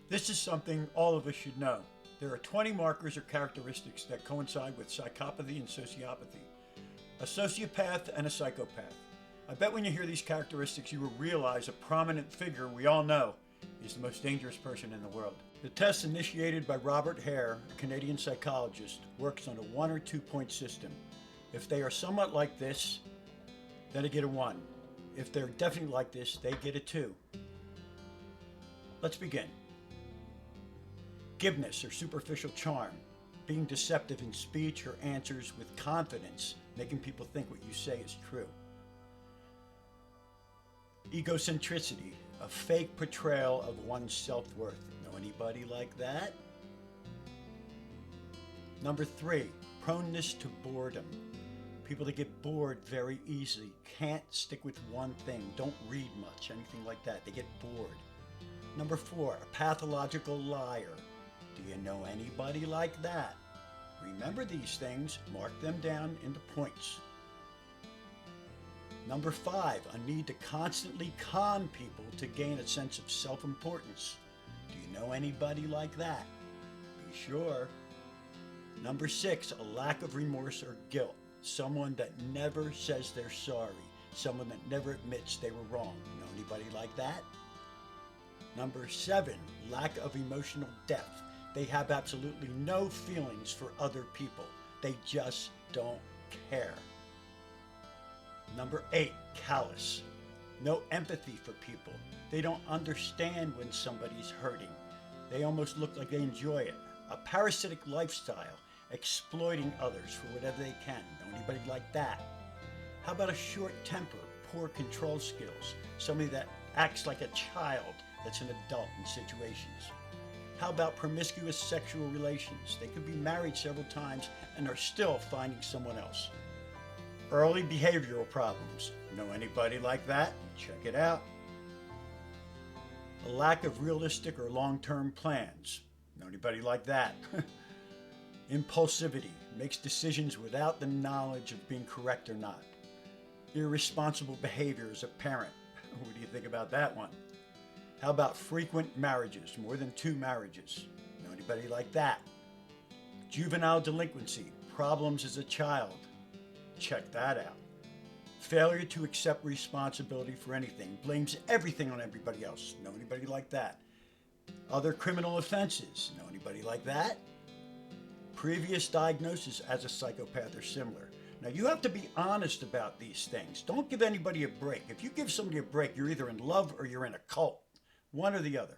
This is something all of us should know. There are 20 markers or characteristics that coincide with psychopathy and sociopathy. A sociopath and a psychopath. I bet when you hear these characteristics you will realize a prominent figure we all know is the most dangerous person in the world. The test initiated by Robert Hare, a Canadian psychologist, works on a 1 or 2 point system. If they are somewhat like this, then they get a 1. If they're definitely like this, they get a 2. Let's begin. Glibness or superficial charm, being deceptive in speech or answers with confidence, making people think what you say is true. Egocentricity, a fake portrayal of one's self-worth. Know anybody like that? Number 3, proneness to boredom. People that get bored very easily, can't stick with one thing, don't read much, anything like that. They get bored. Number 4, a pathological liar. Do you know anybody like that? Remember these things, mark them down into points. Number 5, a need to constantly con people to gain a sense of self-importance. Do you know anybody like that? Be sure. Number 6, a lack of remorse or guilt. Someone that never says they're sorry. Someone that never admits they were wrong. Know anybody like that? Number 7, lack of emotional depth. They have absolutely no feelings for other people. They just don't care. Number 8, callous. No empathy for people. They don't understand when somebody's hurting. They almost look like they enjoy it. A parasitic lifestyle, exploiting others for whatever they can. Know anybody like that? How about a short temper, poor control skills? Somebody that acts like a child that's an adult in situations. How about promiscuous sexual relations? They could be married several times and are still finding someone else. Early behavioral problems. Know anybody like that? Check it out. A lack of realistic or long-term plans. Know anybody like that? Impulsivity. Makes decisions without the knowledge of being correct or not. Irresponsible behavior as a parent. What do you think about that one? How about frequent marriages, more than 2 marriages? Know anybody like that? Juvenile delinquency, problems as a child. Check that out. Failure to accept responsibility for anything, blames everything on everybody else. Know anybody like that? Other criminal offenses. Know anybody like that? Previous diagnosis as a psychopath or similar. Now you have to be honest about these things. Don't give anybody a break. If you give somebody a break, you're either in love or you're in a cult. One or the other.